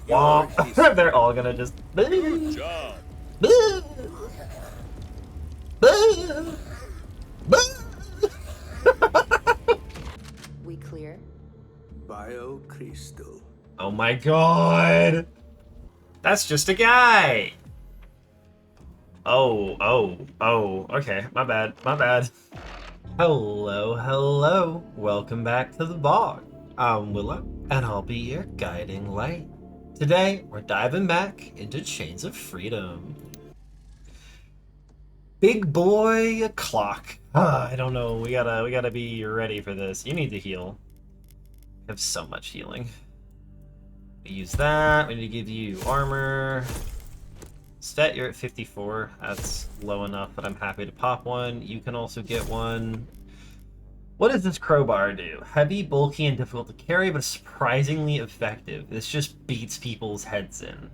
Womp. They're all gonna just. Good job. We clear? Biocrystal. Oh my god! That's just a guy! Oh, okay, my bad, my bad. Hello, welcome back to the bog. I'm Willow, and I'll be your guiding light. Today, we're diving back into Chains of Freedom. Big boy clock. I don't know, we gotta be ready for this. You need to heal. We have so much healing. We use that, we need to give you armor. Stat, you're at 54. That's low enough, but I'm happy to pop one. You can also get one. What does this crowbar do? Heavy, bulky, and difficult to carry, but surprisingly effective. This just beats people's heads in.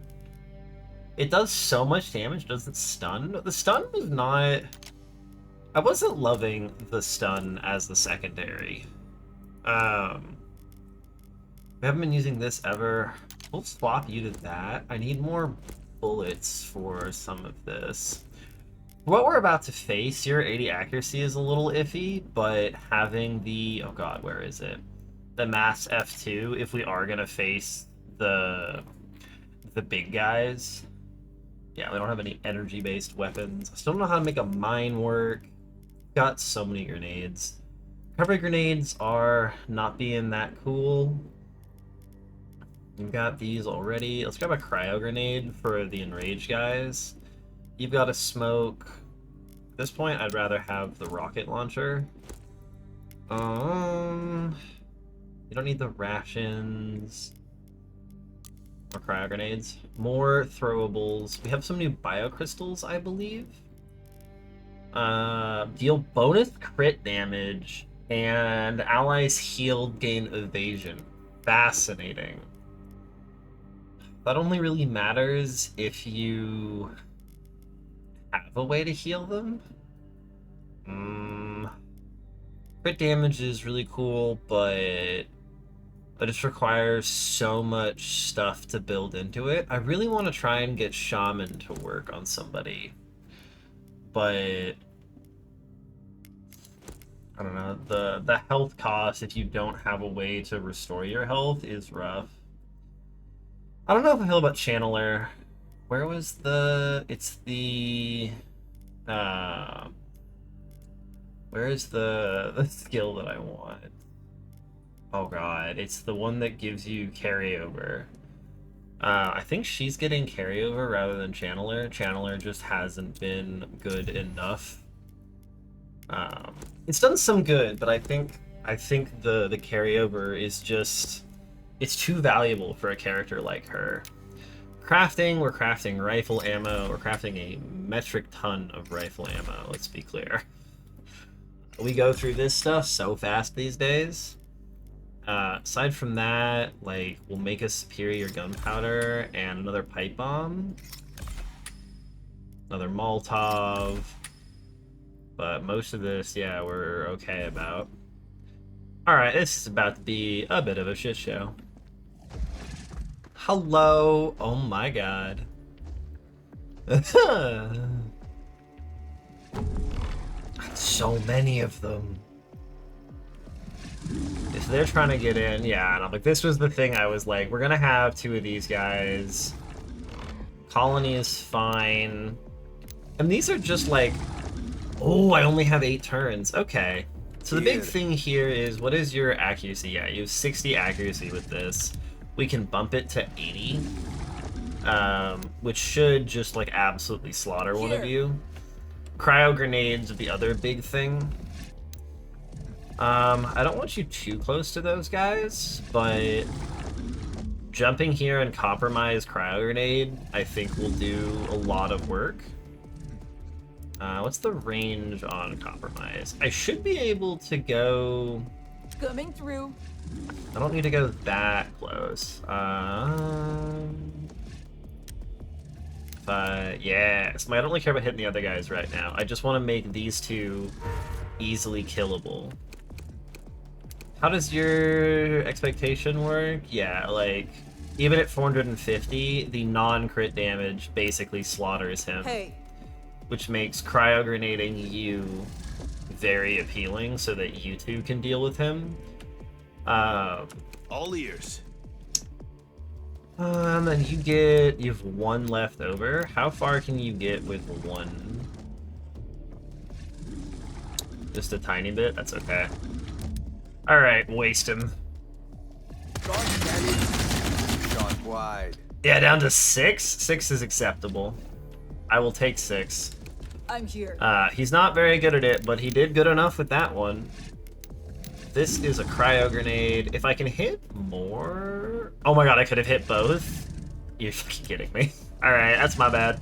It does so much damage. Does it stun? The stun was not... I wasn't loving the stun as the secondary. We haven't been using this ever. We'll swap you to that. I need more bullets for some of this. What we're about to face, your 80 accuracy is a little iffy, but having the... oh god, where is it? The mass F2, if we are gonna face the big guys. Yeah, we don't have any energy-based weapons. I still don't know how to make a mine work. Got so many grenades. Recovery grenades are not being that cool. You've got these already. Let's grab a cryo grenade for the enraged guys. You've got a smoke. At this point, I'd rather have the rocket launcher. You don't need the rations. More cryo grenades. More throwables. We have some new biocrystals, I believe. Deal bonus crit damage, and allies healed gain evasion. Fascinating. That only really matters if you have a way to heal them. Crit damage is really cool, but it just requires so much stuff to build into it. I really want to try and get Shaman to work on somebody, but I don't know, the health cost if you don't have a way to restore your health is rough. I don't know if I feel about Channeler. Where was the... it's the... where is the skill that I want? Oh god, it's the one that gives you carryover. I think she's getting carryover rather than Channeler. Channeler just hasn't been good enough. It's done some good, but I think the carryover is just... it's too valuable for a character like her. Crafting, we're crafting rifle ammo. We're crafting a metric ton of rifle ammo, let's be clear. We go through this stuff so fast these days. Aside from that, like, we'll make a superior gunpowder and another pipe bomb. Another Molotov. But most of this, yeah, we're okay about. Alright, this is about to be a bit of a shit show. Hello! Oh my god. So many of them. If they're trying to get in, yeah, and I'm like, this was the thing I was like, we're gonna have two of these guys. Colony is fine. And these are just like, oh, I only have 8 turns. Okay. So the big thing here is, what is your accuracy? Yeah, you have 60 accuracy with this. We can bump it to 80, which should just like absolutely slaughter one of you. Cryo grenades are the other big thing. I don't want you too close to those guys, but jumping here and compromise cryo grenade, I think will do a lot of work. What's the range on compromise? I should be able to go... coming through. I don't need to go that close. Yes, I don't really care about hitting the other guys right now. I just want to make these two easily killable. How does your expectation work? Yeah, like, even at 450, the non-crit damage basically slaughters him, Hey, which makes cryo-grenading you very appealing so that you two can deal with him. All ears. And then you have one left over. How far can you get with one? Just a tiny bit? That's okay. Alright, waste him. Shot wide. Yeah, down to 6? 6 is acceptable. I will take 6. I'm here. He's not very good at it, but he did good enough with that one. This is a cryo grenade. If I can hit more... Oh my god, I could have hit both? You're fucking kidding me. Alright, that's my bad.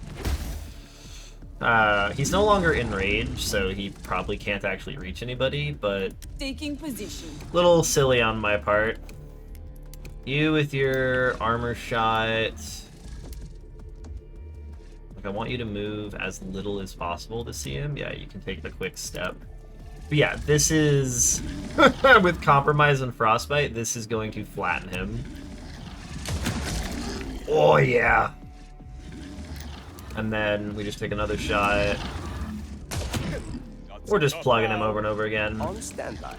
He's no longer in range, so he probably can't actually reach anybody, but... Taking position. Little silly on my part. You with your armor shot... Like, I want you to move as little as possible to see him. Yeah, you can take the quick step. But yeah, this is... with Compromise and Frostbite, this is going to flatten him. Oh, yeah! And then we just take another shot. We're just plugging him over and over again. On standby.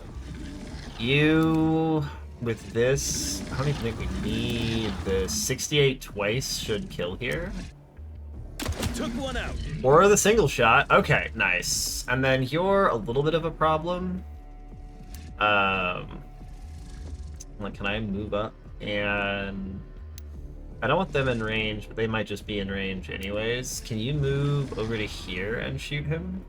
You... with this... I don't even think we need this. 68 twice should kill here. Took one out. Or the single shot. Okay, nice. And then you're a little bit of a problem. Like, can I move up? And I don't want them in range, but they might just be in range anyways. Can you move over to here and shoot him?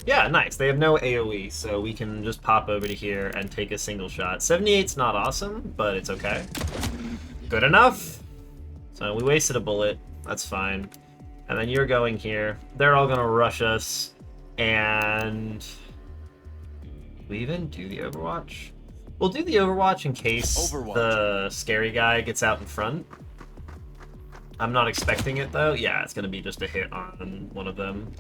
Yeah, nice. They have no AoE, so we can just pop over to here and take a single shot. 78's not awesome, but it's okay. Good enough. So we wasted a bullet. That's fine. And then you're going here. They're all gonna rush us. And... do we even do the Overwatch? We'll do the Overwatch in case the scary guy gets out in front. I'm not expecting it though. Yeah, it's gonna be just a hit on one of them.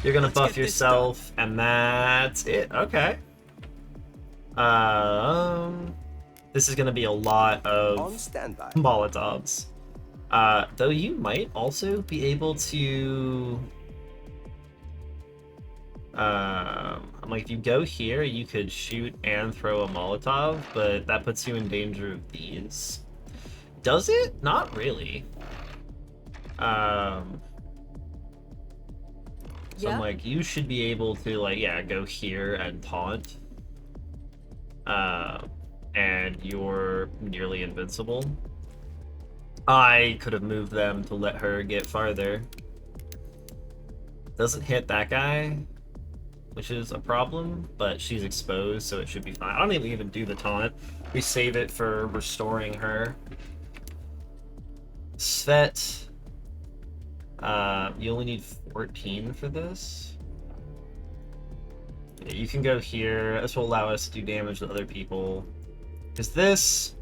You're gonna buff yourself, and that's it. Okay. This is gonna be a lot of On standby. Molotovs. Though you might also be able to... I'm like, if you go here, you could shoot and throw a Molotov, but that puts you in danger of these. Does it? Not really. So I'm like, you should be able to, like, yeah, go here and taunt. And you're nearly invincible. I could have moved them to let her get farther. Doesn't hit that guy, which is a problem, but she's exposed, so it should be fine. I don't even do the taunt. We save it for restoring her. Svet. You only need 14 for this. Yeah, you can go here. This will allow us to do damage to other people. Because this...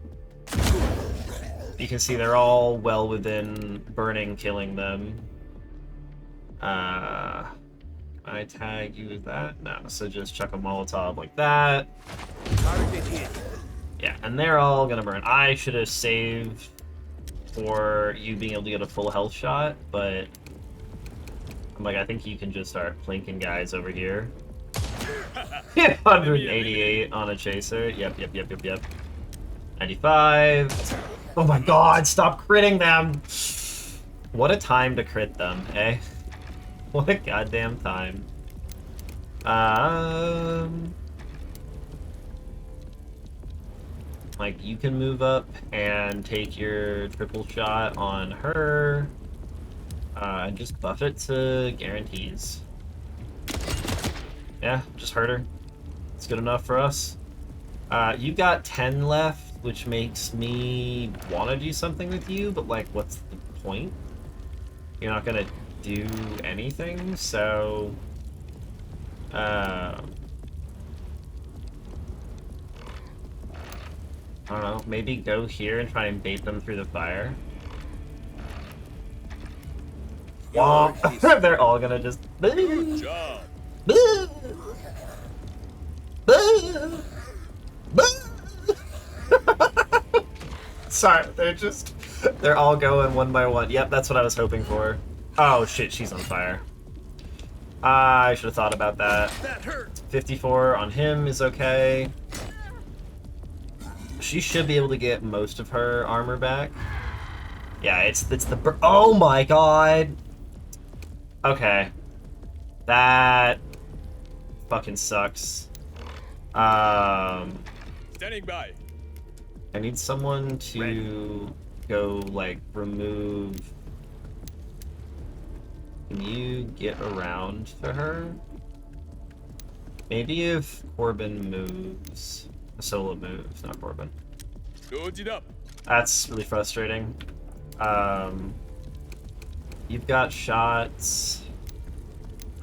you can see they're all well within burning, killing them. I tag you with that? No, so just chuck a Molotov like that. Target hit. Yeah, and they're all gonna burn. I should have saved for you being able to get a full health shot, but I'm like, I think you can just start plinking guys over here. 188 on a chaser. Yep. 95. Oh my god, stop critting them! What a time to crit them, eh? What a goddamn time. Like, you can move up and take your triple shot on her. And just buff it to guarantees. Yeah, just hurt her. It's good enough for us. You got 10 left, which makes me want to do something with you, but like, what's the point? You're not gonna do anything, so... I don't know, maybe go here and try and bait them through the fire. Womp! They're all gonna just... Good job. Sorry, they're all going one by one. Yep, that's what I was hoping for. Oh shit, she's on fire. I should have thought about that. That hurt. 54 on him is okay. She should be able to get most of her armor back. Yeah, it's the oh my god. Okay. That fucking sucks. Standing by. I need someone to go like remove. Can you get around to her? Maybe if Corbin moves. Solo moves, not Corbin. Load it up. That's really frustrating. You've got shots.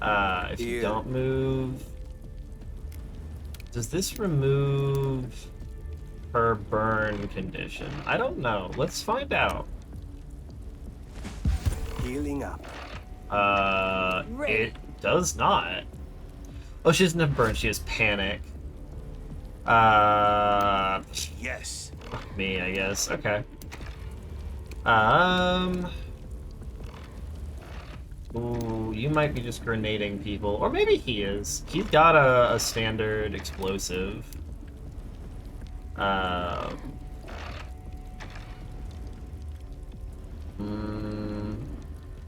If you don't move... Does this remove her burn condition? I don't know. Let's find out. Healing up. It does not. Oh, she doesn't have burn, she has panic. Yes. Fuck me, I guess. Okay. Ooh, you might be just grenading people. Or maybe he is. He's got a standard explosive.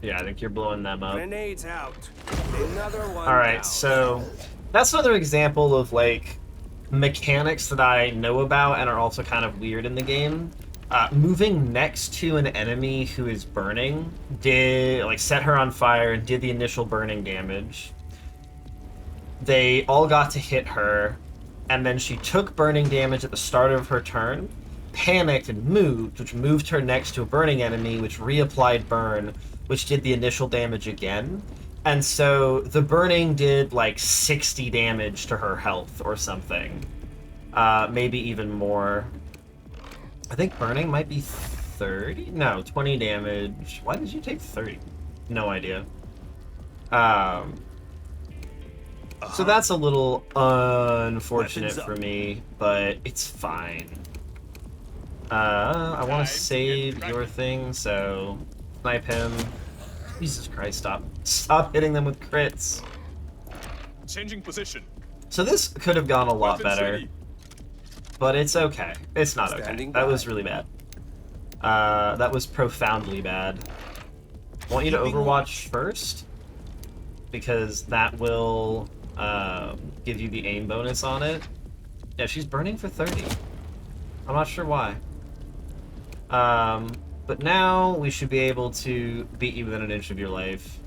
Yeah, I think you're blowing them up. Grenades out. Another one. Alright, down. so that's another example of like mechanics that I know about and are also kind of weird in the game. Moving next to an enemy who is burning set her on fire and did the initial burning damage. They all got to hit her, and then she took burning damage at the start of her turn, panicked and moved, which moved her next to a burning enemy, which reapplied burn, which did the initial damage again. And so the burning did like 60 damage to her health or something. Maybe even more. I think burning might be 30? No, 20 damage. Why did you take 30? No idea. So that's a little unfortunate for me, but it's fine. I want to save your thing, so snipe him. Jesus Christ, stop hitting them with crits. Changing position. So this could have gone a lot Weapons better, ready. but it's okay. It's not okay. Standing That by. was really bad. That was profoundly bad. I want you to Keeping Overwatch watch. first, because that will give you the aim bonus on it. Yeah, she's burning for 30. I'm not sure why. But now we should be able to beat you within an inch of your life.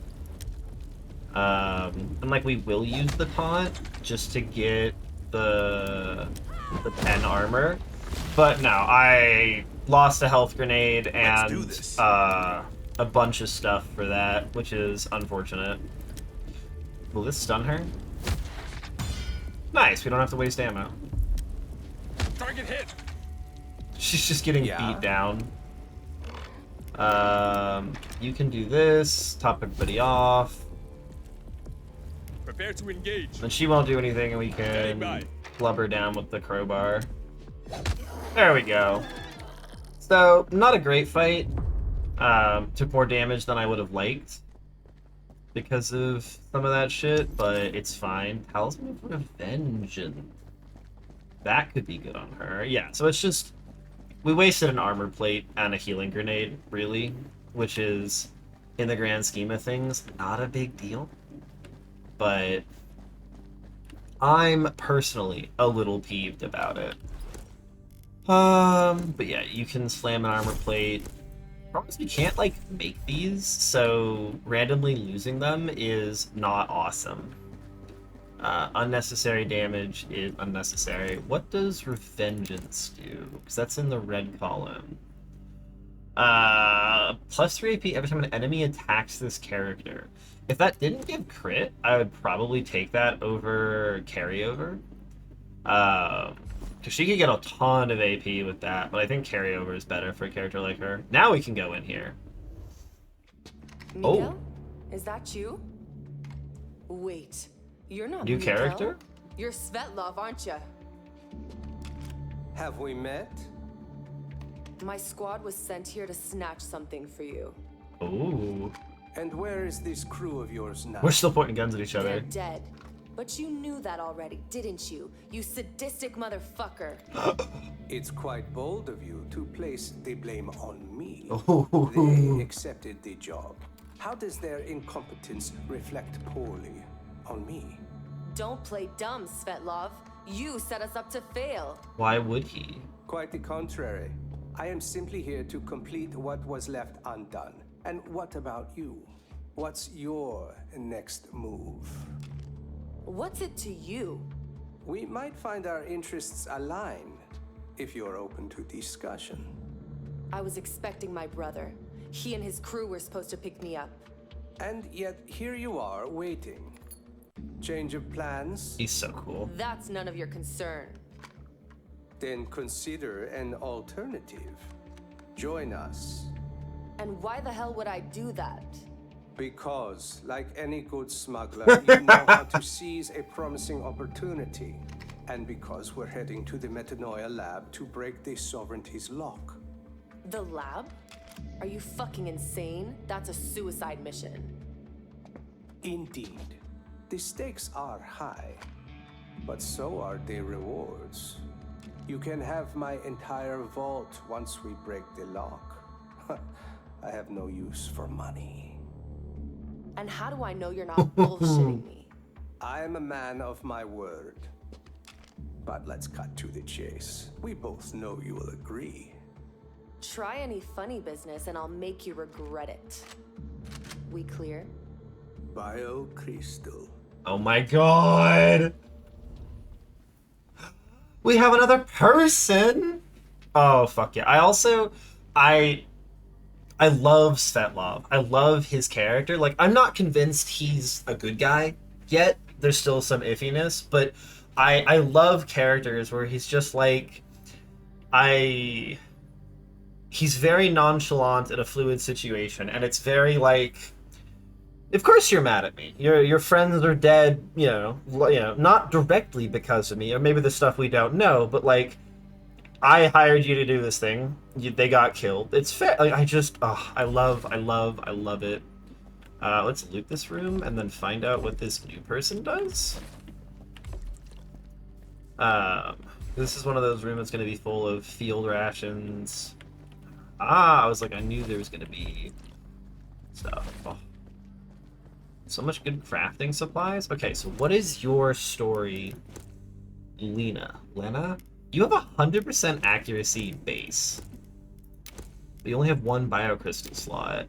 And like we will use the taunt just to get the 10 armor. But no, I lost a health grenade and do this. a bunch of stuff for that, which is unfortunate. Will this stun her? Nice, we don't have to waste ammo. Target hit. She's just getting beat down. You can do this, top everybody off. Prepare to engage. Then she won't do anything and we Standing can by. club her down with the crowbar. There we go. So, not a great fight. Took more damage than I would have liked because of some of that shit, but it's fine. Talisman of Vengeance. That could be good on her. Yeah, so it's just... We wasted an armor plate and a healing grenade, really, which is, in the grand scheme of things, not a big deal. But I'm personally a little peeved about it. But yeah, you can slam an armor plate. Problem is you can't, like, make these, so randomly losing them is not awesome. Unnecessary damage is unnecessary. What does Revengeance do? Because that's in the red column. Plus 3 AP every time an enemy attacks this character. If that didn't give crit, I would probably take that over carryover. Because she could get a ton of AP with that, but I think carryover is better for a character like her. Now we can go in here. Miguel? Is that you? Wait, you're not New Miguel. character? You're Svetlov, aren't you? Have we met? My squad was sent here to snatch something for you. Ooh. And where is this crew of yours now? We're still pointing guns at each other. They're dead. But you knew that already, didn't you? You sadistic motherfucker. It's quite bold of you to place the blame on me. Ooh. They accepted the job. How does their incompetence reflect poorly on me? Don't play dumb, Svetlov. You set us up to fail. Why would he? Quite the contrary. I am simply here to complete what was left undone. And what about you? What's your next move? What's it to you? We might find our interests align if you're open to discussion. I was expecting my brother. He and his crew were supposed to pick me up. And yet here you are waiting. Change of plans? He's so cool. That's none of your concern. Then consider an alternative. Join us. And why the hell would I do that? Because, like any good smuggler, you know how to seize a promising opportunity. And because we're heading to the Metanoia lab to break the Sovereignty's lock. The lab? Are you fucking insane? That's a suicide mission. Indeed. The stakes are high, but so are the rewards. You can have my entire vault once we break the lock. I have no use for money. And how do I know you're not bullshitting me? I am a man of my word. But let's cut to the chase. We both know you will agree. Try any funny business and I'll make you regret it. We clear? Biocrystal. Oh my god! We have another person! Oh, fuck yeah. I love Svetlov. I love his character. Like, I'm not convinced he's a good guy yet. There's still some iffiness, but I love characters where he's just like... He's very nonchalant in a fluid situation, and it's very like... Of course you're mad at me. Your friends are dead, you know, not directly because of me, or maybe the stuff we don't know, but like, I hired you to do this thing. They got killed. It's fair. Like, I love it. Let's loot this room and then find out what this new person does. This is one of those rooms that's going to be full of field rations. I was like, I knew there was going to be stuff. Oh. So much good crafting supplies. Okay, so what is your story, Lena? You have 100% accuracy base. But you only have one biocrystal slot.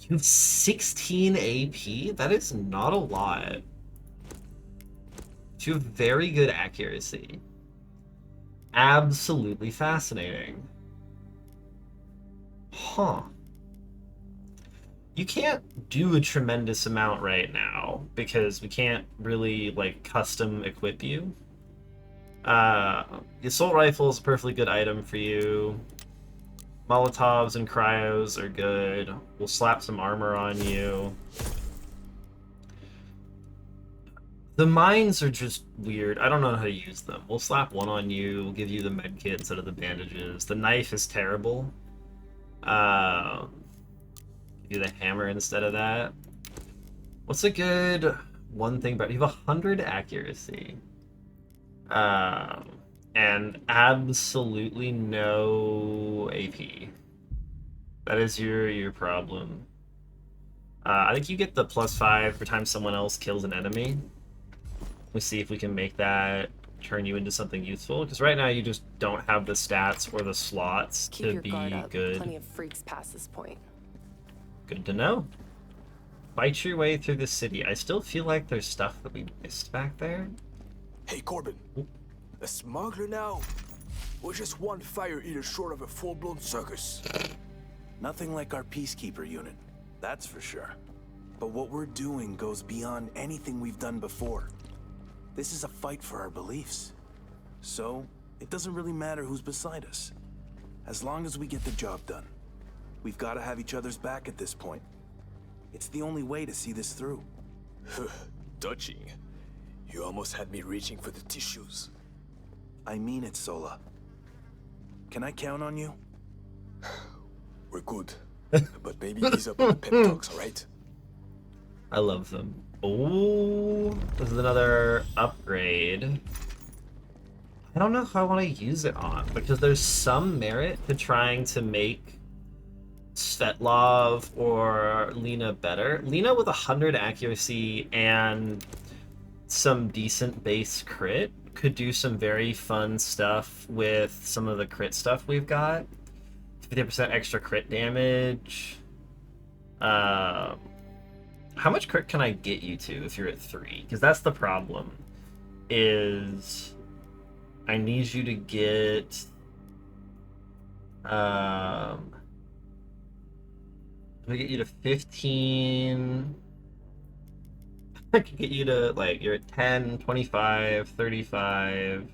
You have 16 AP? That is not a lot. You have very good accuracy. Absolutely fascinating. Huh. You can't do a tremendous amount right now because we can't really like custom equip you. The assault rifle is a perfectly good item for you. Molotovs and cryos are good. We'll slap some armor on you. The mines are just weird. I don't know how to use them. We'll slap one on you. We'll give you the med kit instead of the bandages. The knife is terrible. Do the hammer instead of that. What's a good one thing about you have 100 accuracy. And absolutely no AP. That is your problem. I think you get the +5 every time someone else kills an enemy. Let's see if we can make that turn you into something useful. Because right now you just don't have the stats or the slots Keep to your be guard up. good. Plenty of freaks past this point. Good to know. Fight your way through the city. I still feel like there's stuff that we missed back there. Hey, Corbin. A smuggler now? We're just one fire eater short of a full-blown circus. Nothing like our peacekeeper unit, that's for sure. But what we're doing goes beyond anything we've done before. This is a fight for our beliefs. So, it doesn't really matter who's beside us. As long as we get the job done. We've got to have each other's back at this point. It's the only way to see this through. Touching. You almost had me reaching for the tissues. I mean it, Sola. Can I count on you? We're good. But maybe ease up on the pep talks, alright? I love them. Oh, this is another upgrade. I don't know how I want to use it on, because there's some merit to trying to make Svetlov or Lena better. Lena with 100 accuracy and some decent base crit could do some very fun stuff with some of the crit stuff we've got. 50% extra crit damage. How much crit can I get you to if you're at 3? Because that's the problem. Is I need you to get we get you to 15. I could get you to, like, you're at 10, 25, 35.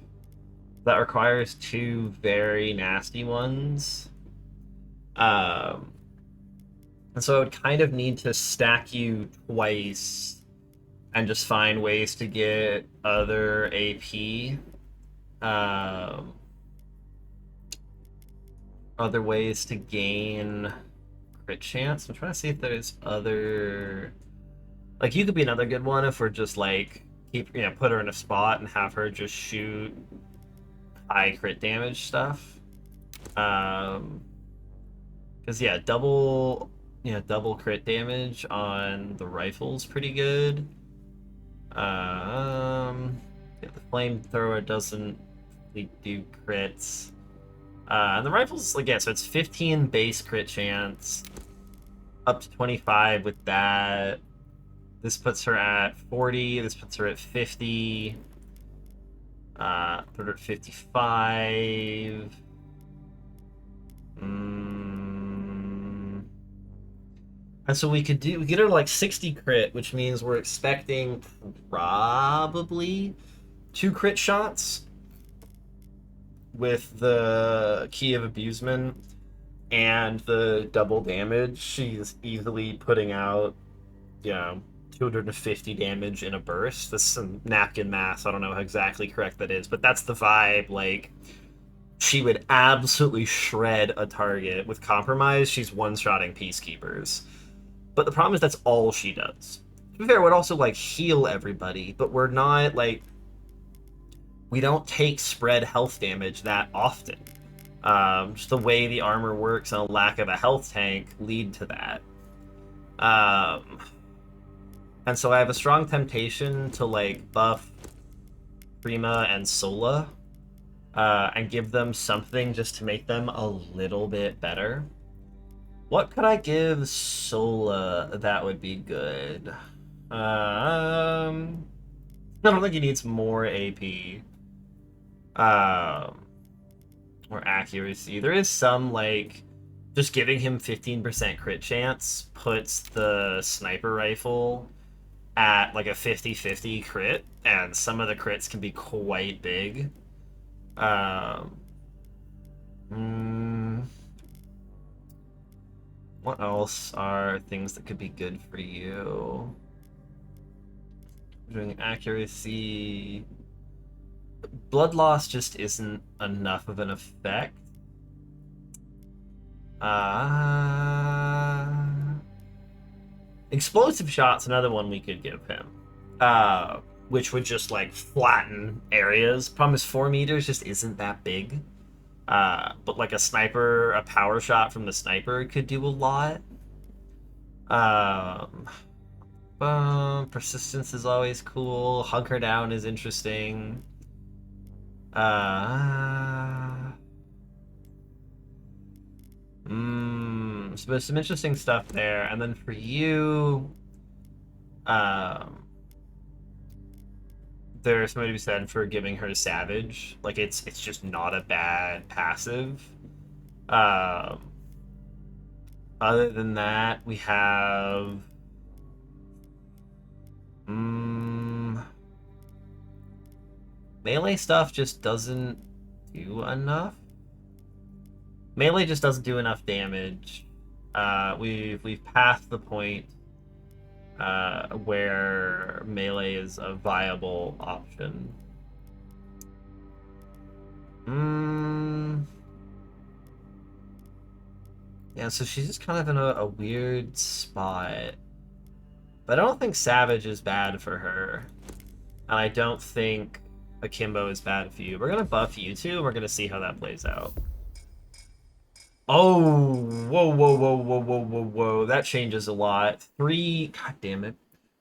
That requires 2 very nasty ones. And so I would kind of need to stack you twice and just find ways to get other AP. Other ways to gain crit chance. I'm trying to see if there's other... Like, you could be another good one if we're just, like, put her in a spot and have her just shoot high crit damage stuff. Because, yeah, double crit damage on the rifle's pretty good. Yeah, the flamethrower doesn't really do crits. And the rifle's, like, yeah, so it's 15 base crit chance, up to 25 with that. This puts her at 40, this puts her at 50, put her at 55. And so we get her like 60 crit, which means we're expecting probably 2 crit shots with the Key of Abusement and the double damage. She's easily putting out, 250 damage in a burst. This is some napkin math. I don't know how exactly correct that is, but that's the vibe. Like, she would absolutely shred a target. With Compromise, she's one-shotting Peacekeepers. But the problem is that's all she does. To be fair, it would also, like, heal everybody, but we're not, like... We don't take spread health damage that often. Just the way the armor works and a lack of a health tank lead to that. And so I have a strong temptation to, like, buff Prima and Sola, and give them something just to make them a little bit better. What could I give Sola that would be good? I don't think he needs more AP. Or accuracy. There is some, like, just giving him 15% crit chance puts the sniper rifle at, like, a 50-50 crit, and some of the crits can be quite big. What else are things that could be good for you? Doing accuracy. Blood loss just isn't enough of an effect. Explosive shot's another one we could give him. Which would just, like, flatten areas. Problem is 4 meters just isn't that big. But, like, a sniper, a power shot from the sniper could do a lot. Persistence is always cool. Hug her down is interesting. So there's some interesting stuff there. And then for you, there's something to be said for giving her Savage. Like, it's just not a bad passive. Other than that, we have... melee stuff just doesn't do enough. Melee just doesn't do enough damage. We've passed the point where melee is a viable option. Yeah, so she's just kind of in a weird spot. But I don't think Savage is bad for her. And I don't think Akimbo is bad for you. We're gonna buff you two, and we're gonna see how that plays out. Oh, whoa, whoa, whoa, whoa, whoa, whoa, whoa. That changes a lot. 3, god damn it.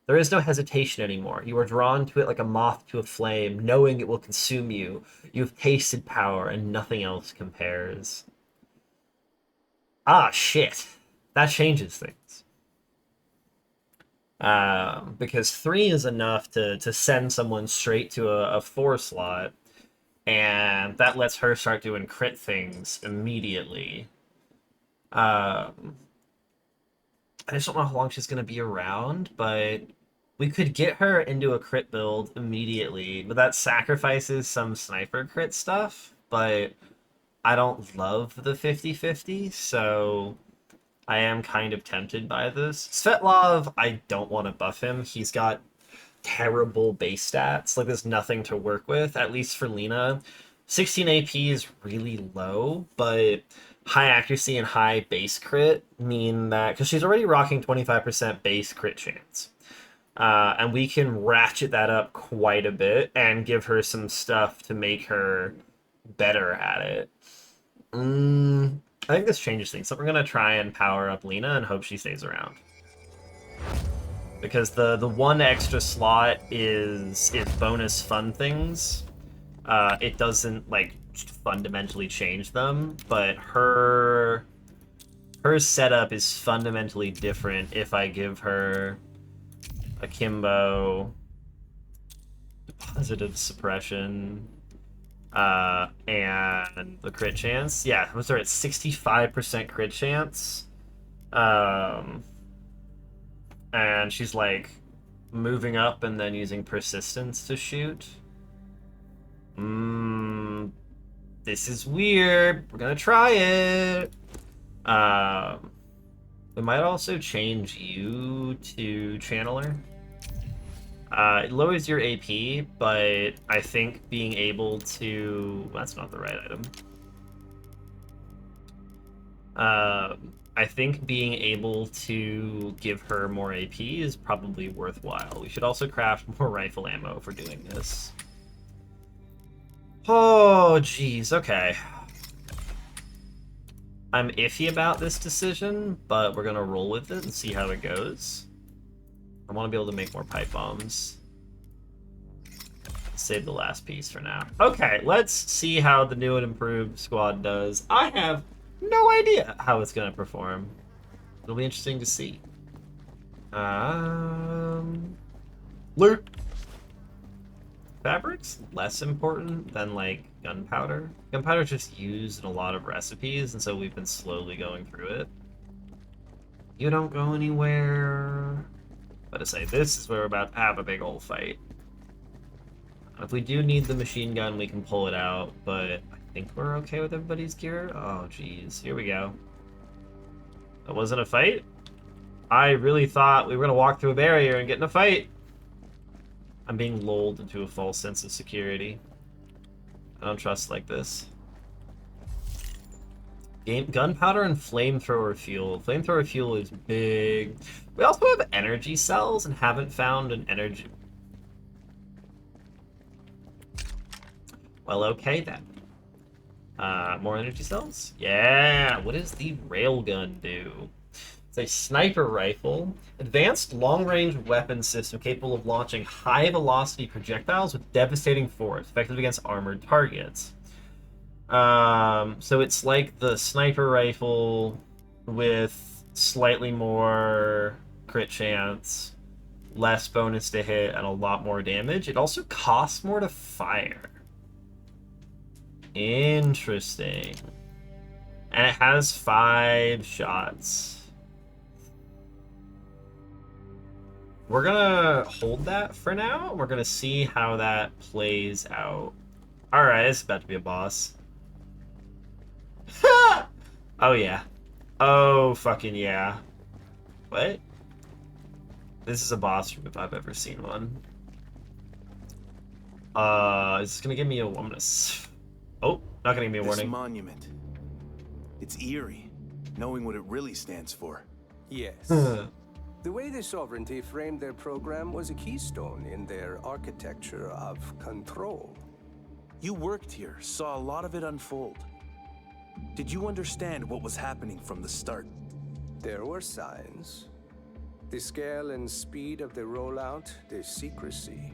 There is no hesitation anymore. You are drawn to it like a moth to a flame, knowing it will consume you. You've tasted power, and nothing else compares. Ah, shit. That changes things. Because 3 is enough to send someone straight to a 4 slot, and that lets her start doing crit things immediately. I just don't know how long she's going to be around, but we could get her into a crit build immediately, but that sacrifices some sniper crit stuff, but I don't love the 50-50, so I am kind of tempted by this. Svetlov, I don't want to buff him. He's got terrible base stats. Like, there's nothing to work with, at least for Lena. 16 AP is really low, but high accuracy and high base crit mean that, because she's already rocking 25% base crit chance. And we can ratchet that up quite a bit and give her some stuff to make her better at it. I think this changes things. So we're going to try and power up Lena and hope she stays around. Because the one extra slot is bonus fun things. It doesn't, like, fundamentally change them, but her setup is fundamentally different if I give her Akimbo, positive suppression, and the crit chance. Yeah, was there at 65% crit chance? And she's like moving up and then using persistence to shoot. This is weird. We're gonna try it. We might also change you to Channeler. It lowers your AP, but I think being able to... That's not the right item. I think being able to give her more AP is probably worthwhile. We should also craft more rifle ammo for doing this. Oh, jeez, okay. I'm iffy about this decision, but we're gonna roll with it and see how it goes. I want to be able to make more pipe bombs. Save the last piece for now. Okay, let's see how the new and improved squad does. I have no idea how it's gonna perform. It'll be interesting to see. Loot. Fabric's less important than, like, gunpowder. Gunpowder's just used in a lot of recipes, and so we've been slowly going through it. You don't go anywhere. But to say, this is where we're about to have a big old fight. If we do need the machine gun, we can pull it out, but I think we're okay with everybody's gear. Oh, jeez. Here we go. That wasn't a fight? I really thought we were going to walk through a barrier and get in a fight. I'm being lulled into a false sense of security. I don't trust like this. Gunpowder and flamethrower fuel. Flamethrower fuel is big. We also have energy cells and haven't found an energy... Well, okay then. More energy cells? Yeah! What does the railgun do? It's a sniper rifle. Advanced long-range weapon system capable of launching high-velocity projectiles with devastating force, effective against armored targets. So it's like the sniper rifle with slightly more crit chance, less bonus to hit, and a lot more damage. It also costs more to fire. Interesting. And it has 5 shots. We're gonna hold that for now. We're gonna see how that plays out. Alright, it's about to be a boss. Oh yeah. Oh fucking yeah. What? This is a boss room if I've ever seen one. Is this gonna give me a... I'm gonna... Oh, Not gonna give me a This warning. monument. It's eerie, knowing what it really stands for. Yes. The way the sovereignty framed their program was a keystone in their architecture of control. You worked here, saw a lot of it unfold. Did you understand what was happening from the start? There were signs. The scale and speed of the rollout, the secrecy.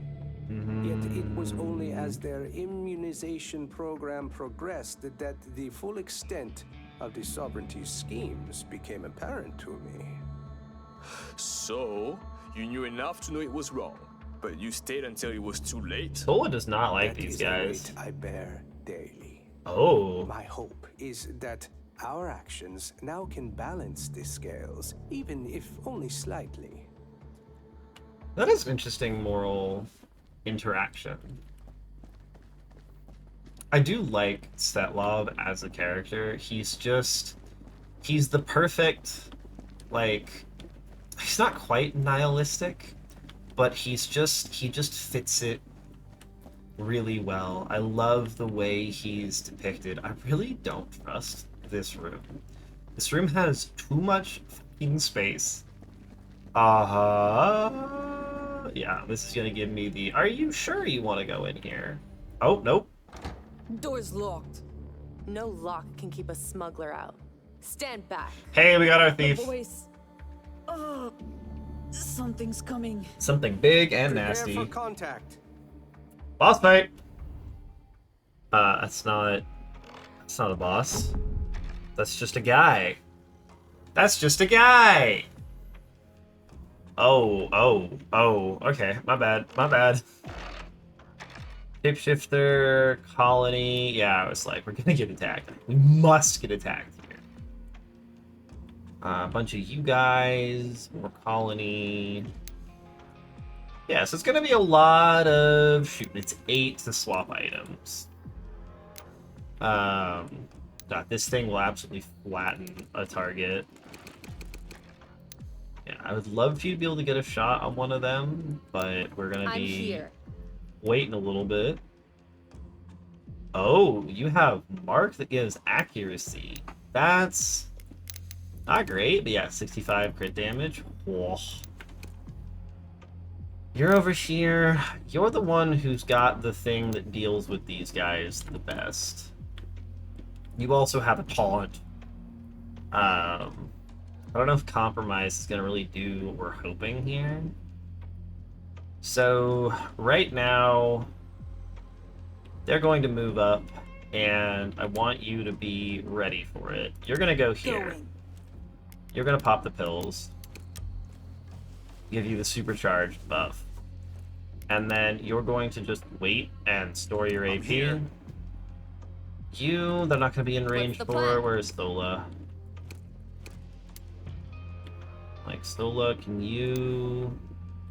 Yet it was only as their immunization program progressed that the full extent of the sovereignty's schemes became apparent to me. So, you knew enough to know it was wrong, but you stayed until it was too late? Sola does not like That these is a guys. weight I bear daily. Oh. My hope is that our actions now can balance the scales, even if only slightly. That is interesting moral interaction. I do like Setlov as a character. He's the perfect, like, he's not quite nihilistic, but he just fits it really well. I love the way he's depicted. I really don't trust this room. This room has too much fucking space. Yeah, this is gonna give me the, are you sure you want to go in here? Oh, nope. Door's locked. No lock can keep a smuggler out. Stand back. Hey, we got our thief. Boys. Something's coming. Something big and Prepare nasty. for contact. Boss fight! That's not a boss. That's just a guy. That's just a guy! Oh, okay, my bad. Shapeshifter, colony, yeah, I was like, we're gonna get attacked. We must get attacked here. A bunch of you guys, more colony. Yeah, so it's gonna be a lot of shooting. It's 8 to swap items. God, this thing will absolutely flatten a target. Yeah, I would love for you to be able to get a shot on one of them, but we're gonna I'm be here. waiting a little bit. Oh, you have mark that gives accuracy. That's not great, but yeah, 65 crit damage. Whoa. You're over here. You're the one who's got the thing that deals with these guys the best. You also have a taunt. I don't know if compromise is going to really do what we're hoping here. So, right now, they're going to move up, and I want you to be ready for it. You're going to go here. Going. You're going to pop the pills. Give you the supercharged buff. And then you're going to just wait and store your AP. here. You, they're not going to be in range the for. plan? Where's Stola? Like, Stola, can you...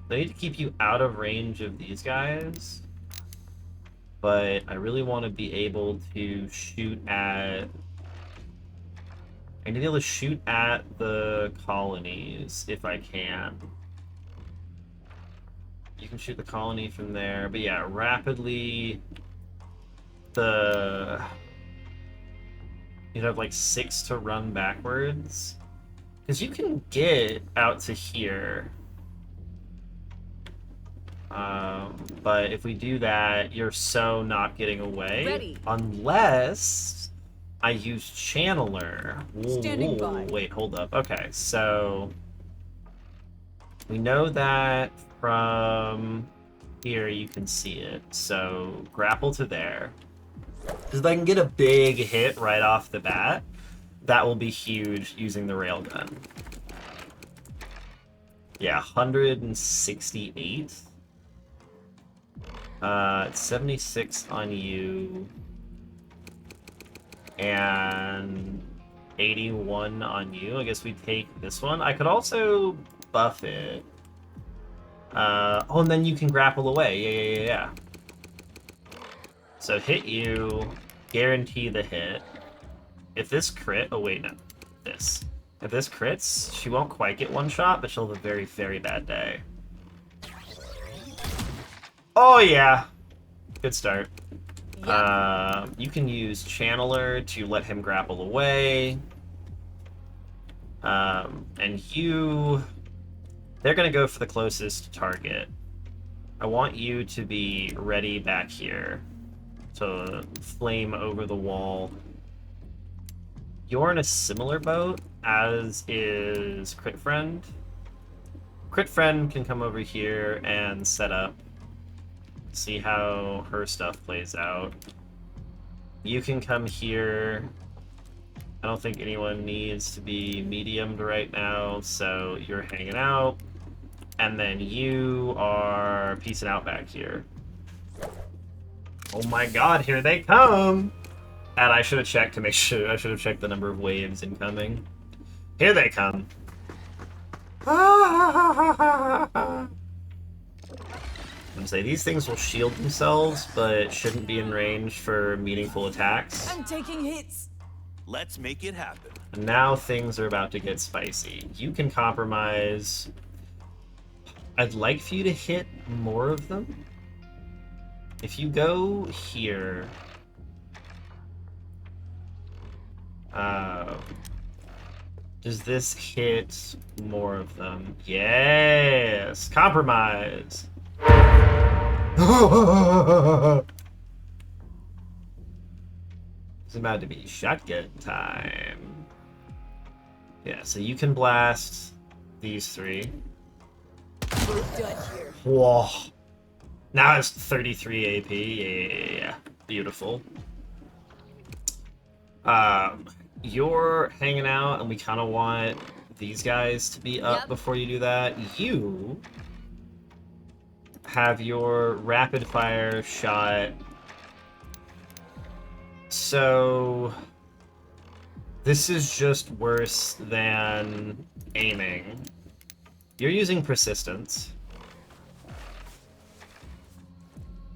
They need to keep you out of range of these guys. But I really want to be able to shoot at... I need to be able to shoot at the colonies if I can. You can shoot the colony from there, but yeah, rapidly you'd have like 6 to run backwards. Because you can get out to here. But if we do that, you're so not getting away. Ready. Unless I use Channeler. Standing by. Wait, hold up. Okay, so we know that from here you can see it. So grapple to there. Because if I can get a big hit right off the bat, that will be huge using the railgun. Yeah, 168. It's 76 on you. And 81 on you. I guess we take this one. I could also buff it. Oh, and then you can grapple away. Yeah. So hit you, guarantee the hit. If this crit, oh wait, no, this. If this crits, she won't quite get one shot, but she'll have a very, very bad day. Oh yeah, good start. You can use Channeler to let him grapple away. And they're gonna go for the closest target. I want you to be ready back here to flame over the wall. You're in a similar boat, as is Crit Friend. Crit Friend can come over here and set up. See how her stuff plays out. You can come here. I don't think anyone needs to be mediumed right now, so you're hanging out. And then you are peacing out back here. Oh my god, here they come! And I should have checked to make sure. I should have checked the number of waves incoming. Here they come. I'm gonna say these things will shield themselves, but shouldn't be in range for meaningful attacks. I'm taking hits. Let's make it happen. And now things are about to get spicy. You can compromise. I'd like for you to hit more of them. If you go here... does this hit more of them? Yes! Compromise! It's about to be shotgun time. Yeah, so you can blast these three. We're done here. Whoa. Now it's 33 AP. Yeah. Beautiful. You're hanging out, and we kind of want these guys to be up before you do that. You have your rapid fire shot. So this is just worse than aiming. You're using persistence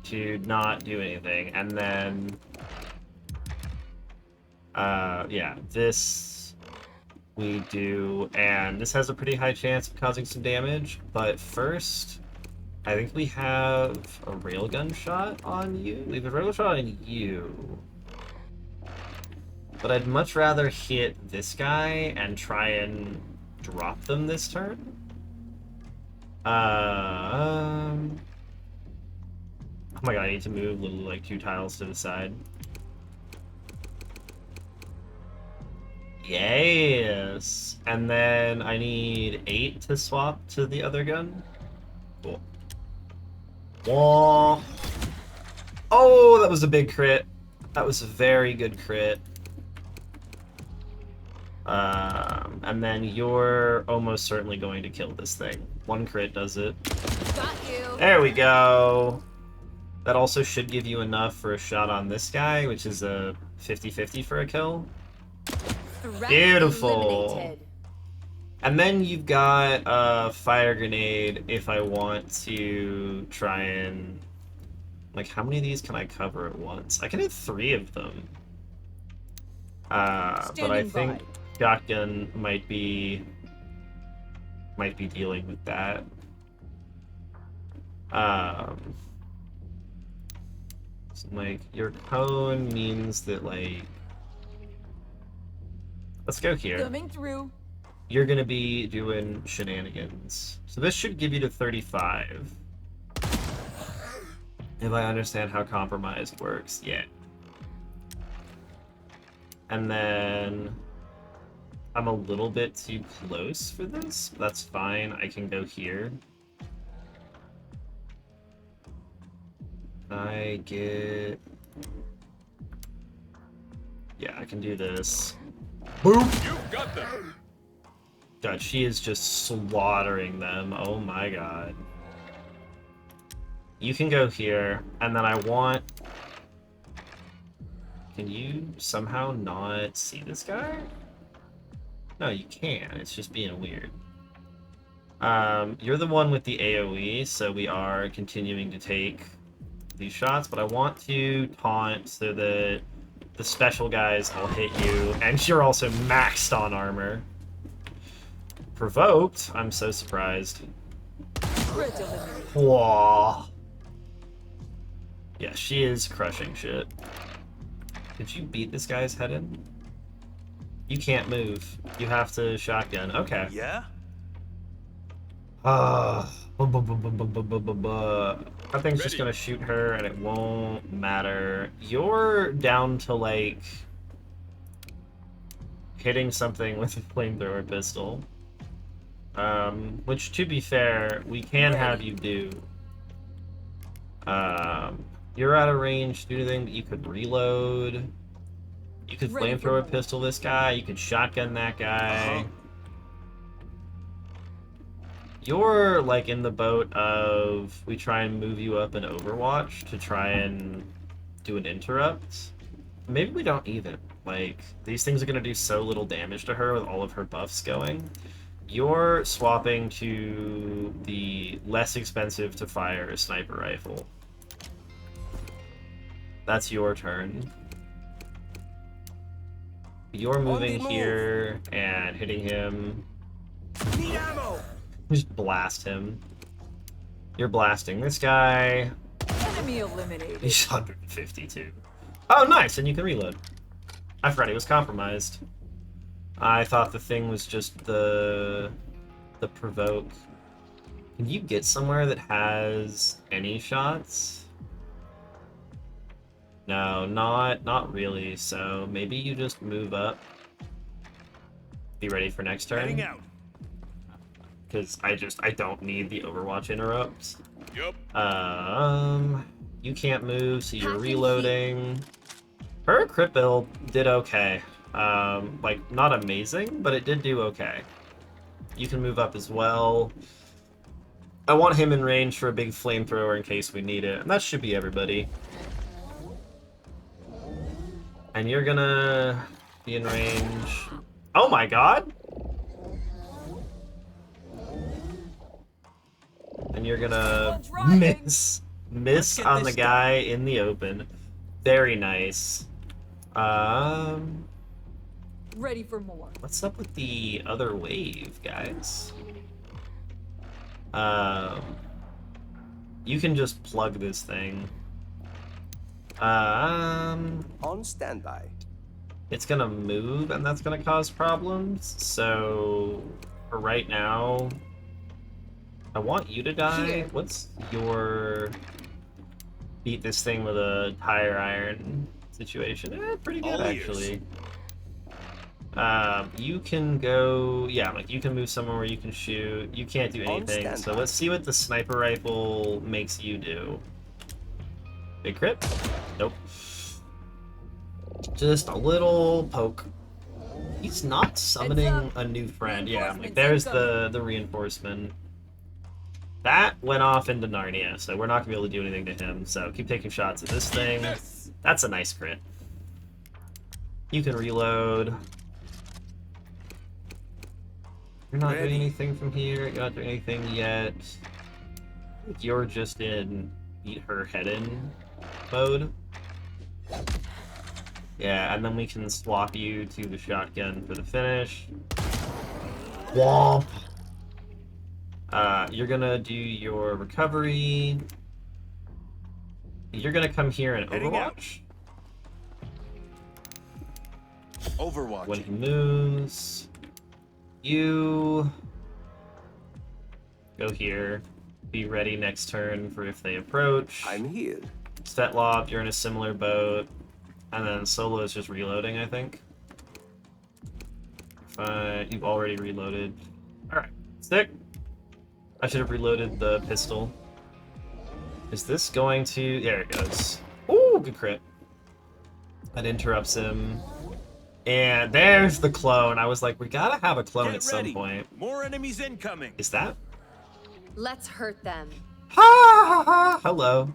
to not do anything, and then yeah, this we do, and this has a pretty high chance of causing some damage, but first I think we have a railgun shot on you. We have a railgun shot on you. But I'd much rather hit this guy and try and drop them this turn. Oh my god, I need to move little, like, 2 tiles to the side. Yes! And then I need 8 to swap to the other gun. Cool. Whoa. Oh, that was a big crit. That was a very good crit. And then you're almost certainly going to kill this thing. 1 crit does it. Got you. There we go. That also should give you enough for a shot on this guy, which is a 50-50 for a kill. Threat Beautiful. eliminated. And then you've got a fire grenade if I want to try and... Like, how many of these can I cover at once? I can hit 3 of them. But I Standing think by. shotgun might be dealing with that. So, like, your cone means that, like... Let's go here. Coming through. You're gonna be doing shenanigans. So this should give you to 35. If I understand how compromised works, yeah. And then I'm a little bit too close for this, but that's fine. I can go here. I get... Yeah, I can do this. Boop! You got them. God, she is just slaughtering them. Oh my god. You can go here, and then I want... Can you somehow not see this guy? No, you can. It's just being weird. You're the one with the AoE, so we are continuing to take these shots, but I want to taunt so that the special guys will hit you, and you're also maxed on armor. Provoked? I'm so surprised. Crit eliminated. Whoa. Yeah, she is crushing shit. Did you beat this guy's head in? You can't move. You have to shotgun. Okay. Yeah? That thing's just gonna shoot her and it won't matter. You're down to, like, hitting something with a flamethrower pistol. Which, to be fair, we can have you do. You're out of range to do anything, but you could reload. You could flamethrower pistol this guy. You could shotgun that guy. You're, like, in the boat of we try and move you up in Overwatch to try and do an interrupt. Maybe we don't even. Like, these things are going to do so little damage to her with all of her buffs going. You're swapping to the less expensive to fire sniper rifle. That's your turn. You're moving here and hitting him. Need ammo. Just blast him. You're blasting this guy. Enemy eliminated. He's 152. Oh, nice, and you can reload. I forgot he was compromised. I thought the thing was just the provoke. Can you get somewhere that has any shots? No, not really. So maybe you just move up. Be ready for next turn. Heading out. Because I don't need the Overwatch interrupts. Yup. You can't move, so you're reloading. Her crit build did okay. Like, not amazing, but it did do okay. You can move up as well. I want him in range for a big flamethrower in case we need it, and that should be everybody. And you're gonna be in range. Oh my god! And you're gonna miss on the guy in the open. Very nice. Ready for more. What's up with the other wave, guys? You can just plug this thing. On standby. It's gonna move, and that's gonna cause problems. So, for right now, I want you to die. What's your beat this thing with a tire iron situation? Pretty good, actually. You can go, yeah, like you can move somewhere where you can shoot. You can't do anything, so let's see what the sniper rifle makes you do. Big crit? Nope. Just a little poke. He's not summoning a new friend. Yeah, like there's the reinforcement. That went off into Narnia, so we're not gonna be able to do anything to him. So keep taking shots at this thing. That's a nice crit. You can reload. You're not doing anything from here. You're not doing anything yet. You're just in beat her head in mode. Yeah, and then we can swap you to the shotgun for the finish. Womp. You're gonna do your recovery. You're gonna come here and Overwatch. Overwatch. When he moves, you go here. Be ready next turn for if they approach. I'm here. Svetlov, you're in a similar boat. And then Solo is just reloading, I think. Fine, you've already reloaded. Alright, stick. I should have reloaded the pistol. Is this going to... There it goes. Ooh, good crit. That interrupts him. And there's the clone. I was like, we gotta have a clone at some point. More enemies incoming. Is that? Let's hurt them. Ha ha ha! Hello.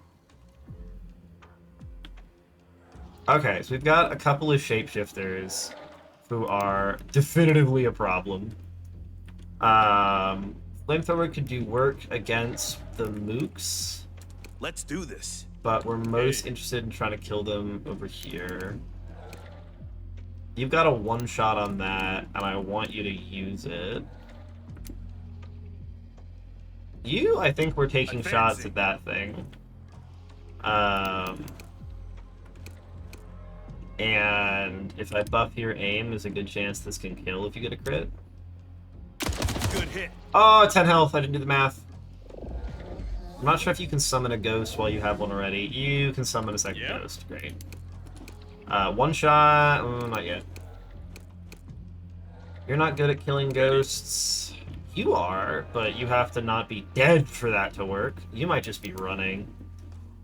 Okay, so we've got a couple of shapeshifters who are definitively a problem. Flamethrower could do work against the mooks. Let's do this. But we're most interested in trying to kill them over here. You've got a one-shot on that, and I want you to use it. I think we're taking shots at that thing. And if I buff your aim, there's a good chance this can kill if you get a crit. Good hit. Oh, 10 health. I didn't do the math. I'm not sure if you can summon a ghost while you have one already. You can summon a second ghost. Great. One shot. Not yet. You're not good at killing ghosts. You are, but you have to not be dead for that to work. You might just be running.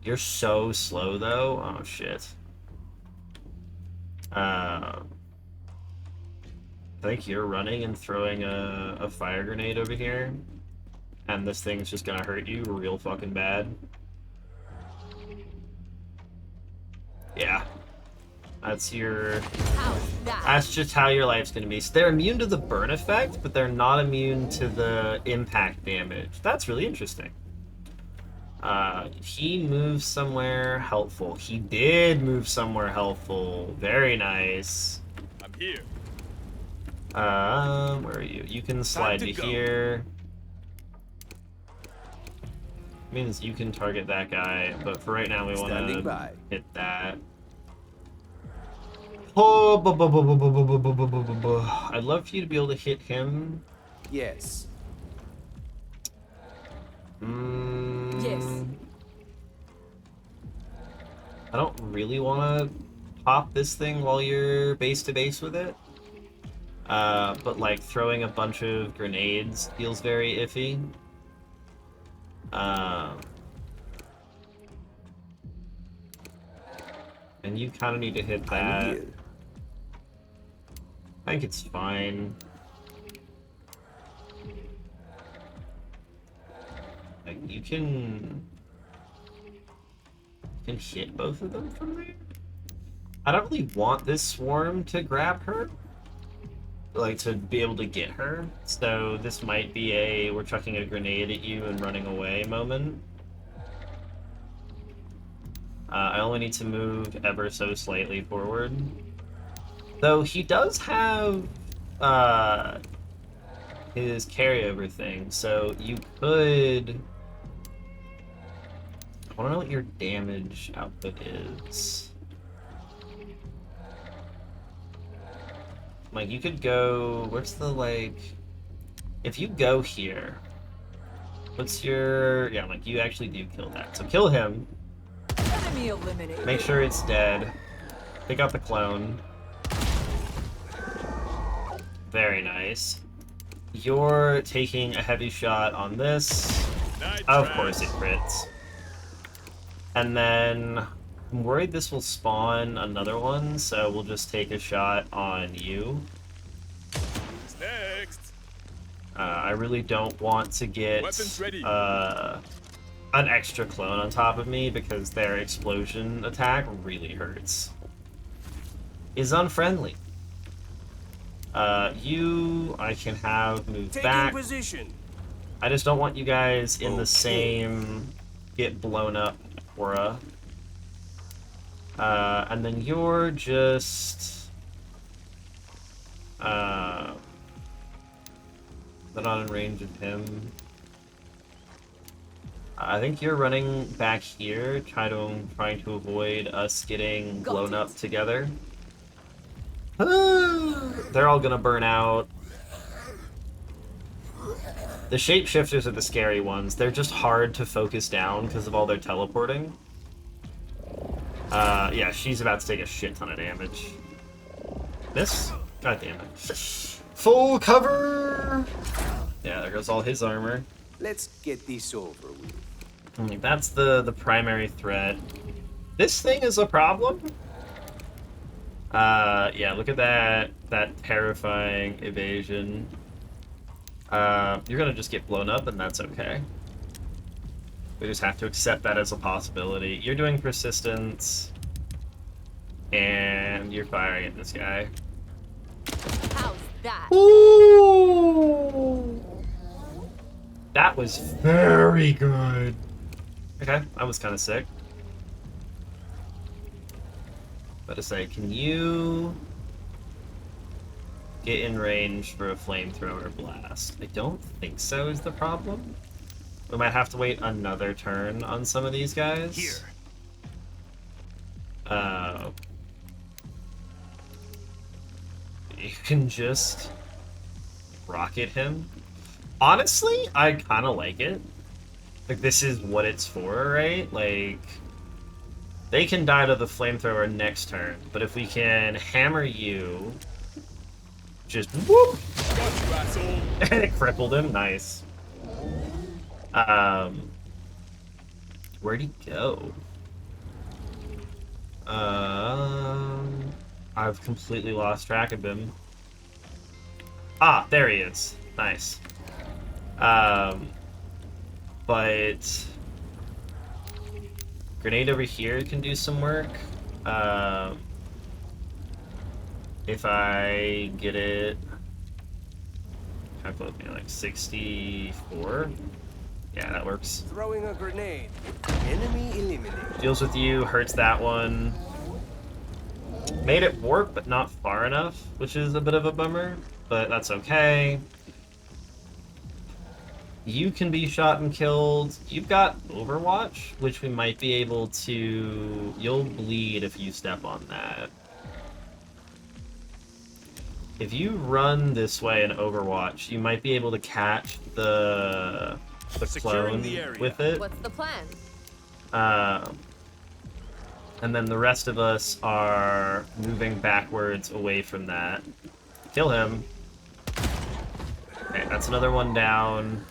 You're so slow, though. Oh, shit. I think you're running and throwing a fire grenade over here. And this thing's just gonna hurt you real fucking bad. Yeah. That's your... That's just how your life's gonna be. So they're immune to the burn effect, but they're not immune to the impact damage. That's really interesting. He moves somewhere helpful. He did move somewhere helpful. Very nice. I'm here. Where are you? You can slide to here. Means you can target that guy, but for right now we want to hit that. Oh, I'd love for you to be able to hit him. Yes. Yes. I don't really want to pop this thing while you're base to base with it. But like throwing a bunch of grenades feels very iffy. And you kind of need to hit that. I think it's fine. Like you can hit both of them from there. I don't really want this swarm to grab her, like to be able to get her. So this might be a we're chucking a grenade at you and running away moment. I only need to move ever so slightly forward. Though he does have his carryover thing, so you could... I want to know what your damage output is. Like, you could go... Where's the, like... If you go here... What's your... Yeah, like, you actually do kill that. So kill him. Enemy eliminated. Make sure it's dead. Pick out the clone. Very nice. You're taking a heavy shot on this. Of course it crits. And then I'm worried this will spawn another one, so we'll just take a shot on you. Next. I really don't want to get an extra clone on top of me because their explosion attack really hurts. Is unfriendly. You I can have moved back. Position. I just don't want you guys in the same get blown up aura. And then you're just they're not in range of him. I think you're running back here, trying to avoid us getting blown up together. They're all gonna burn out. The shapeshifters are the scary ones. They're just hard to focus down because of all their teleporting. Yeah, she's about to take a shit ton of damage. Miss? God damn it. Full cover! Yeah, there goes all his armor. Let's get this over with. I mean, that's the primary threat. This thing is a problem. Yeah, look at that terrifying evasion. You're gonna just get blown up, and that's okay. We just have to accept that as a possibility. You're doing persistence, and you're firing at this guy. How's that? Ooh! That was very good. Okay, I was kind of sick. But to say, can you get in range for a flamethrower blast? I don't think so is the problem. We might have to wait another turn on some of these guys. Here. You can just rocket him. Honestly, I kind of like it. Like, this is what it's for, right? Like, they can die to the flamethrower next turn, but if we can hammer you, just whoop! Got you, asshole. And it crippled him. Nice. Where'd he go? I've completely lost track of him. Ah, there he is. Nice. But grenade over here can do some work. If I get it, calculate me like 64. Yeah, that works. Throwing a grenade. Enemy eliminated. Deals with you, hurts that one. Made it work, but not far enough, which is a bit of a bummer, but that's okay. You can be shot and killed. You've got Overwatch, which we might be able to... You'll bleed if you step on that. If you run this way in Overwatch, you might be able to catch the Securing clone the area. with it. What's the plan? And then the rest of us are moving backwards away from that. Kill him. Okay, that's another one down.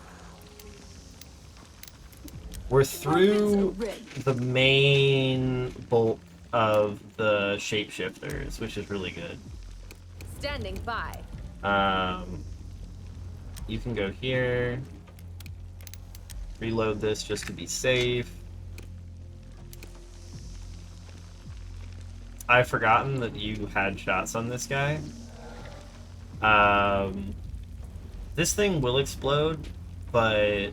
We're through the main bulk of the shapeshifters, which is really good. Standing by. You can go here. Reload this just to be safe. I've forgotten that you had shots on this guy. This thing will explode, but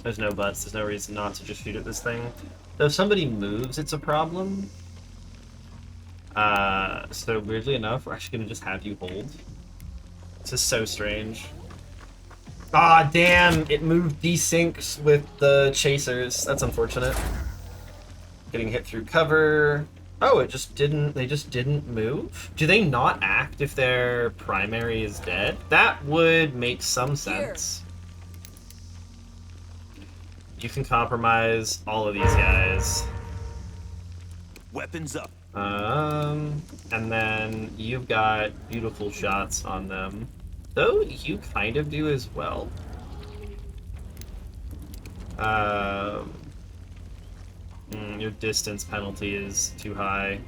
there's no buts. There's no reason not to just shoot at this thing. Though if somebody moves, it's a problem. So weirdly enough, we're actually gonna just have you hold. This is so strange. Ah, damn! It moved desyncs with the chasers. That's unfortunate. Getting hit through cover. Oh, it just didn't. They just didn't move. Do they not act if their primary is dead? That would make some sense. You can compromise all of these guys. Weapons up. And then you've got beautiful shots on them. Though you kind of do as well. Your distance penalty is too high.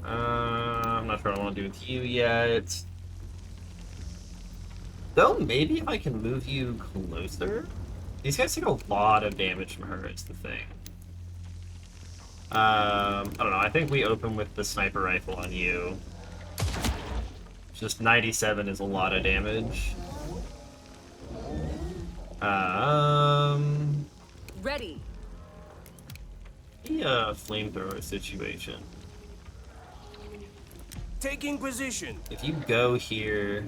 I'm not sure what I want to do with you yet. Though maybe if I can move you closer. These guys take a lot of damage from her, is the thing. I don't know, I think we open with the sniper rifle on you. Just 97 is a lot of damage. Ready. The flamethrower situation. Taking position. If you go here,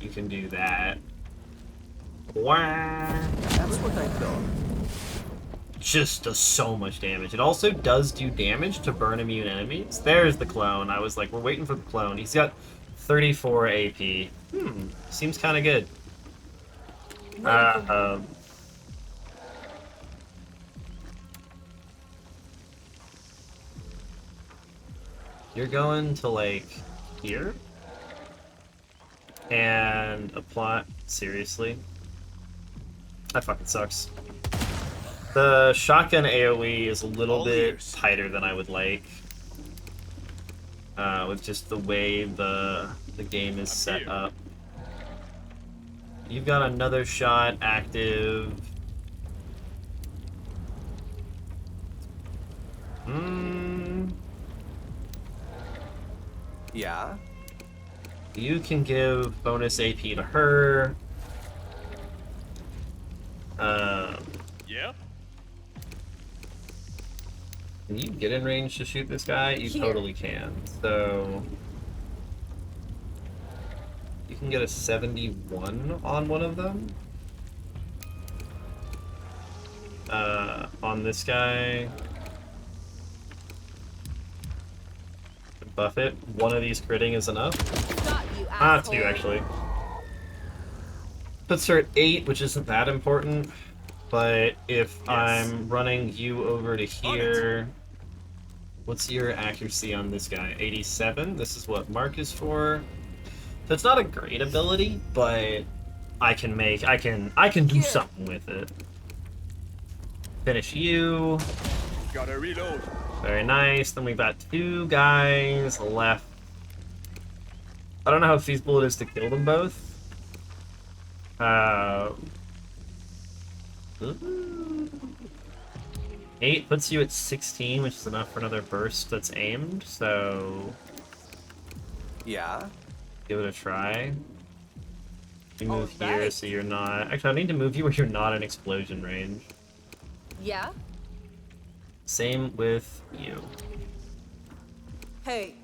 you can do that. Wah! That's what I thought. Just does so much damage. It also does do damage to burn immune enemies. There's the clone. I was like, we're waiting for the clone. He's got 34 AP. Seems kind of good. You're going to, like, here? And apply... Seriously? That fucking sucks. The shotgun AoE is a little bit tighter than I would like. With just the way the game is set up. You've got another shot active. Yeah? You can give bonus AP to her. Yeah? Can you get in range to shoot this guy? You totally can. So you can get a 71 on one of them. on this guy. Buff it. One of these critting is enough. Got you, Ah, asshole. 2 actually. Puts her at 8, which isn't that important. But if I'm running you over to here, what's your accuracy on this guy? 87. This is what Mark is for. So it's not a great ability, but I can do something with it. Finish you. Gotta reload. Very nice. Then we've got 2 guys left. I don't know how feasible it is to kill them both. 8 puts you at 16, which is enough for another burst that's aimed, so Yeah? give it a try. You move here Alright. so you're not... Actually, I need to move you where you're not in explosion range. Yeah? Same with you. Hey,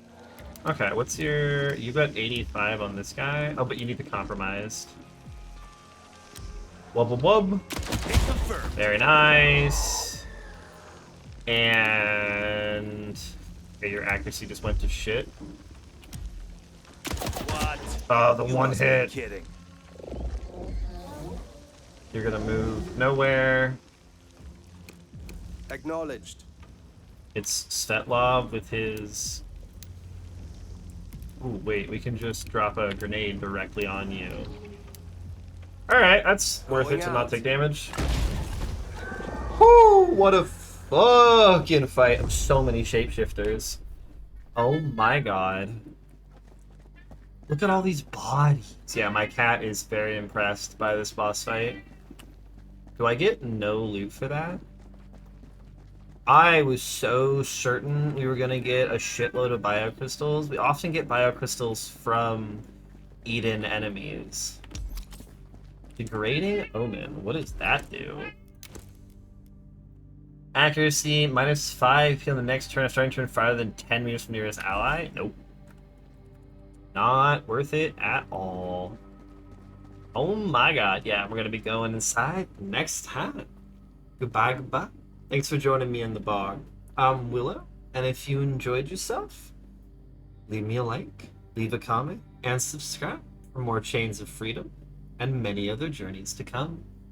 Okay, what's your... You've got 85 on this guy. Oh, but you need the compromised. Wub wub wub. Confirmed. Very nice. And... Okay, your accuracy just went to shit. What? Oh, the You one must be hit. kidding. You're gonna move nowhere. Acknowledged. It's Svetlov with his... Ooh, wait, we can just drop a grenade directly on you. Alright, that's worth it Going to not out. take damage. Whoo, what a fucking fight of so many shapeshifters. Oh my god. Look at all these bodies. Yeah, my cat is very impressed by this boss fight. Do I get no loot for that? I was so certain we were gonna get a shitload of biocrystals. We often get biocrystals from Eden enemies. Degrading Omen. What does that do? Accuracy, -5 on the next turn, starting turn farther than 10 meters from nearest ally? Nope. Not worth it at all. Oh my god, yeah, we're gonna be going inside next time. Goodbye, goodbye. Thanks for joining me in the bog. I'm Willow, and if you enjoyed yourself, leave me a like, leave a comment, and subscribe for more Chains of Freedom and many other journeys to come.